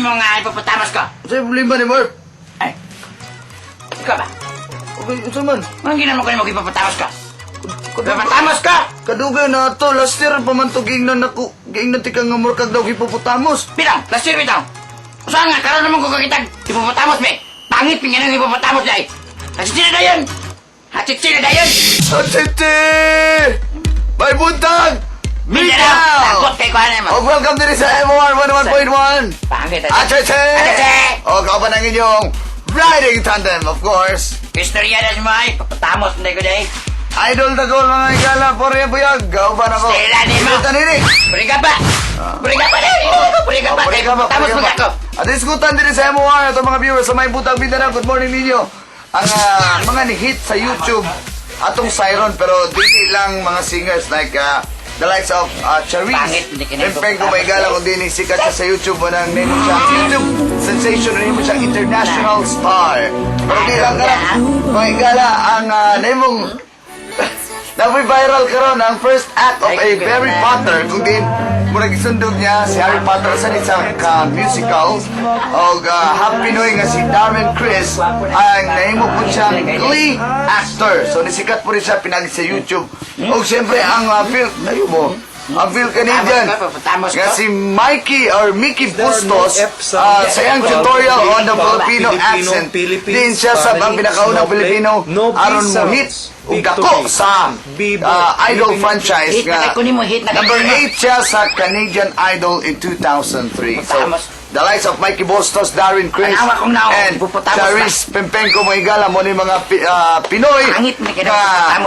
mo nga ipapatamas ka? Sa'yo problema ni Mark. Ay, ikaw ba? Okay, ito man. Anong ginamon ko mo ipapatamas ka? Ipapatamas ka! Kadugay na to, last year pa man to giingnan ako. Giingnan ti kang amor kag daw hipopotamos. Pitang, last year pitang. Saan nga, karoon naman ko kakitag ipapatamas, me. Pangit pinga ng ipapatamas dahil. Hatsitsina na yun! Hatsitsina na yun! Hatsitsi! May buntag! Mindanao! Takot kay kuhan naman. O welcome din sa MOR 101.1. Pangit at Hatsitsi! Hatsitsi! O kauban ang inyong riding tandem, of course. Istorya na si May, papatamos na ko dahil. Idol na gol mga igala, pore buyag. Kauban ako. Stella ni mo. Ito nini. Puli ka pa! Puli ka pa na! Puli ka pa! Papatamos mo ako. At iskutan din sa MOR, ito mga viewers sa may butang Mindanao. Good morning ninyo. Ang mga ni-hit sa YouTube atong siren, pero dili lang mga singers like the likes of Charisse. Pangit, hindi kinito. Pempeng kung may gala kung din sikat siya sa YouTube mo nang name mo siya YouTube sensation, name mo siya international star. Pero di lang ka may gala ang name mong na-viral karon ang first act of a Harry Potter kung din mura gisundog niya si Harry Potter sa isang musical o Happy Pinoy nga si Darren Criss ang nahimo po siyang Glee actor. So nisikat po rin siya pinag sa YouTube. O siyempre ang film tayo mo ang film Canadian nga si Mikey or Mickey Bustos sa iyang tutorial on the Filipino accent. Din siya sa ang pinakaunang Filipino aron mo hit ug dako sa Idol franchise nga number 8 siya sa Canadian Idol in 2003. So the likes of Mikey Bustos, Darren Criss, and Charisse Pempenko Moigala mo ni mga Pinoy na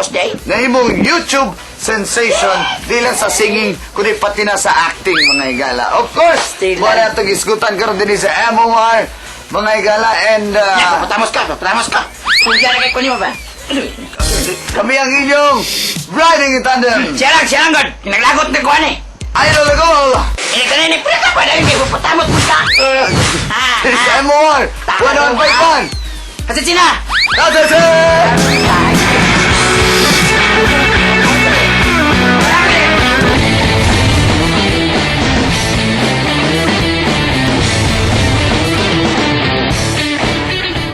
nahimong YouTube sensation di lang sa singing kundi pati na sa acting mga igala. Of course, wala itong iskutan karon din sa MOR mga igala and Papatamos ka. Kung dyan na kay kunin mo ba? kami ang inyong riding in tandem. Siya lang, God. Naglagot na kuhan eh. Idol na goal! Kanina, pwede ka pa dahil may papatamos mo ka. Sa MOR 101.1. Kasi sina! That's it!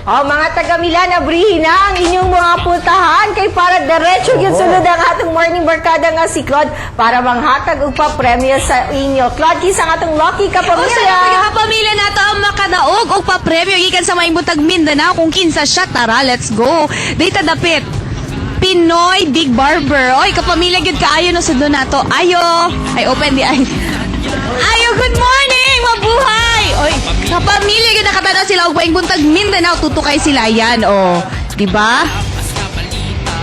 O mga taga-Milan, abrihin na ang inyong mga puntahan kay para diretso yung sunod ang atong morning barkada nga si Claude para manghatag og pa-premyo sa inyo. Claude, kisa ang atong lucky kapamilya. Kapamilya na to ang makadaog og pa-premyo gikan sa Mahimbutag Mindanao kung kinsa siya. Tara, let's go. Data dapit. Pinoy Big Barber. Oy, kapamilya gid kaayo no sudlo nato. Ayo. Ay open di ay. Ayo, good morning. Mabuhay. Oy, kapamilya gid nakatanaw sila og Mahimbutag Mindanao tutukay sila yan. Oh, di ba?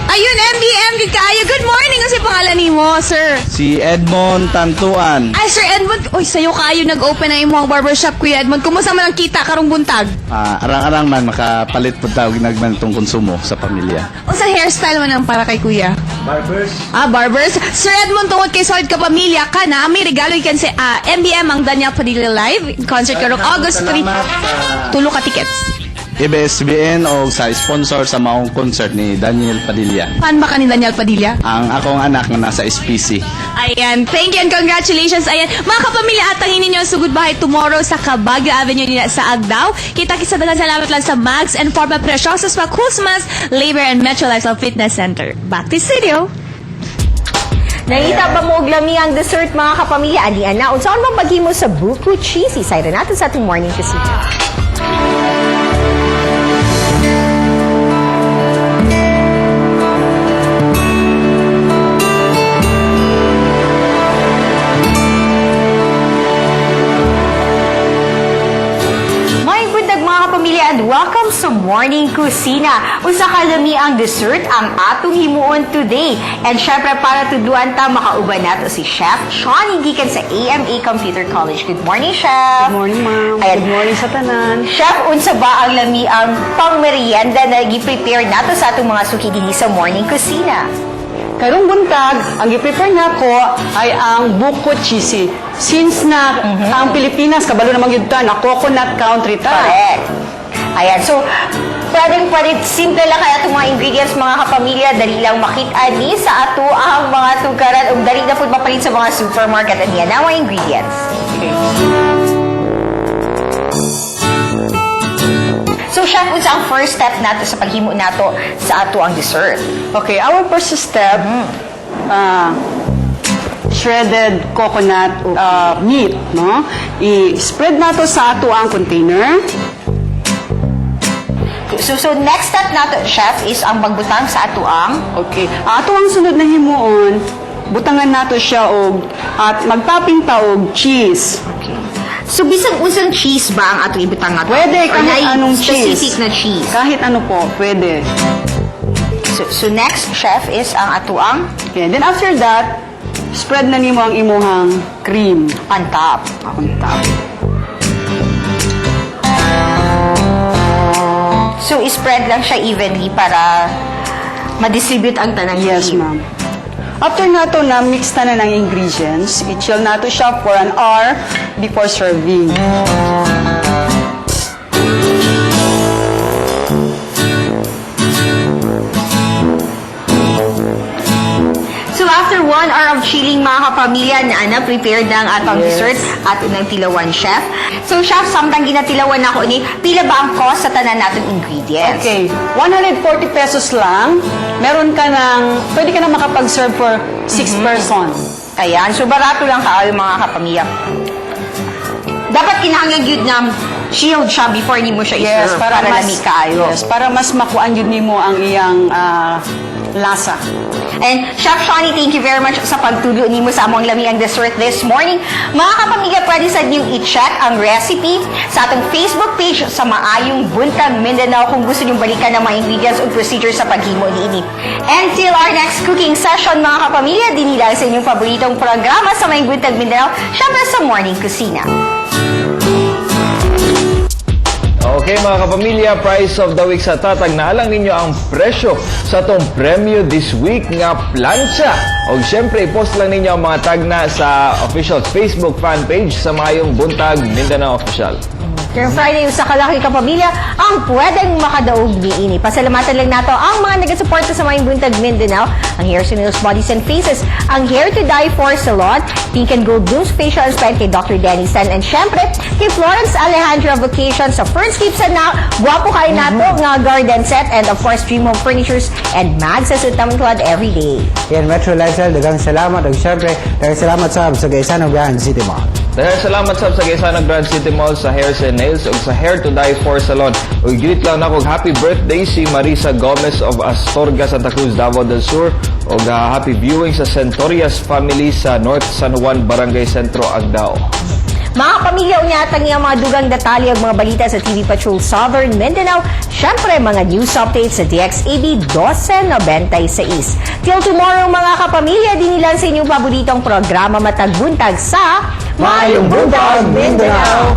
Ayun, MBM gid kaayo. Good morning kasi pangalan nimo, sir. Si Edmond Tantuan. Ay, Sir Edmond, oy, sa'yo kayo nag-open na imong barbershop, Kuya Edmond. Kumusta man ang kita karong buntag? Arang-arang man makapalit po tawag nagman itong konsumo sa pamilya. O sa hairstyle man ang para kay Kuya? Barbers? Barbers. Sir Edmond, tungod kay Solid ka pamilya ka na, may regalo ikan si MBM ang Daniel Padilla Live concert karong August 3. Tulo ka tickets. ABS-CBN o sa sponsor sa maong concert ni Daniel Padilla. Fan ba ka ni Daniel Padilla? Ang akong anak na nasa SPC. Ayan, thank you and congratulations. Ayan, mga kapamilya, atangin ninyo sa Goodbye tomorrow sa Cabagyo Avenue nila sa Agdao. Kita-kita dagan salamat lang sa Mags and Forma Preciosos pa Kusmas, Labor and Metro Lifestyle Fitness Center. Back to studio. Nangita ba mo og lami ang dessert mga kapamilya? Alian na, unsaon bang maghimo sa buko cheesy? Sayra natin sa ating morning kasi. And welcome sa Morning Kusina. Usa ka lami ang dessert ang atong himuon today. And syempre para tudluan ta makauban nato si Chef Sean gikan sa AMA Computer College. Good morning, Chef. Good morning, ma'am. Good morning sa tanan. Chef, unsa ba ang lami ang pang-merienda na gi-prepare nato sa atong mga suki dinhi sa Morning Kusina? Karong buntag, ang i-prepare nako ay ang buko cheesy. Since na ang Pilipinas kabalo namang gyud ta na coconut country ta. Correct. Ayan, so, pwede simple lang kaya itong mga ingredients, mga kapamilya, dali lang makita ni sa ato ang mga tugaran o dali na po mapalit sa mga supermarket. At yan ang mga ingredients. Okay. So, chef, unsa ang first step nato sa paghimo nato sa ato ang dessert? Okay, our first step, shredded coconut meat, no? I-spread nato sa ato ang container. So next step nato, chef, is ang pagbutang sa ato ang Okay, ato ang sunod na himuon, butangan nato siya at magtopping ta og cheese. So, bisag unsang cheese ba ang ato ibutang nato? Pwede, Or kahit may anong specific cheese. na cheese? Kahit ano po, pwede. So next, chef, is ang ato ang Okay, then after that, spread na nimo ang imuhang cream on top. on top. So, spread lang siya evenly para ma-distribute ang tanang Yes, cream. ma'am. After nato na mix na ng ingredients, i-chill nato siya for an hour before serving. So, after 1 hour of chilling, mga kapamilya, na prepared na ang atong dessert at ng tilawan, chef. So, chef, samtang ginatilawan ako ni, pila ba ang cost sa tanan natin ingredients? Okay, 140 pesos lang. Meron ka pwede ka na makapag-serve for 6 persons. Ayan, so barato lang kaayo mga kapamilya. Dapat kinahanglan yun na shield siya before ni mo siya i-serve para lami kaayo. Yes, para mas makuan yun nimo ang iyang lasa. And Chef Shani, thank you very much sa pagtulo nimo sa among lamiang dessert this morning. Mga kapamilya, pwede sa niyong i-check ang recipe sa atong Facebook page sa Maayong Buntag Mindanao kung gusto niyong balikan ng mga ingredients o procedures sa paghimo niini. Until our next cooking session, mga kapamilya, dinilang sa inyong paboritong programa sa Maayong Buntag Mindanao, syempre sa Morning Kusina. Okay mga kapamilya, price of the week sa tatag na alang ninyo ang presyo sa tong premyo this week nga plancha. O syempre, i-post lang ninyo ang mga tag na sa official Facebook fan page sa Maayong Buntag Mindanao Official. Kaya Friday sa kalaki kapamilya ang pwedeng makadaog niini. Pasalamatan lang nato ang mga nagasuporta sa Maayong Buntag Mindanao, ang Hair Nails, Bodies and Faces, ang Hair to Die for Salon, Pink and Gold Blooms Facial and Spa kay Dr. Danny San, and syempre kay Florence Alejandra Vacation sa Fernscapes and now guwapo kayo nato nga garden set, and of course Dream Home Furnitures and Mag sa Sutamang Club every day. Yan, Metro Lifestyle, dagang salamat. At syempre, dagang salamat sa Gaisano Grand City Mall. Dahil salamat sa Gaisano Grand City Mall sa Hair Nails ug sa Hair to Die for Salon. Ug greet lang nako happy birthday si Marisa Gomez of Astorga, Santa Cruz, Davao del Sur. Ug happy viewing sa Centurias family sa North San Juan, Barangay Centro, Agdao. Mga pamilya, unyatang niya mga dugang detalye ang mga balita sa TV Patrol Southern Mindanao. Syempre, mga news updates sa DXAB 1296. Till tomorrow, mga kapamilya, dinilan sa inyong paboritong programa Matag Buntag sa Maayong Buntag, Mindanao!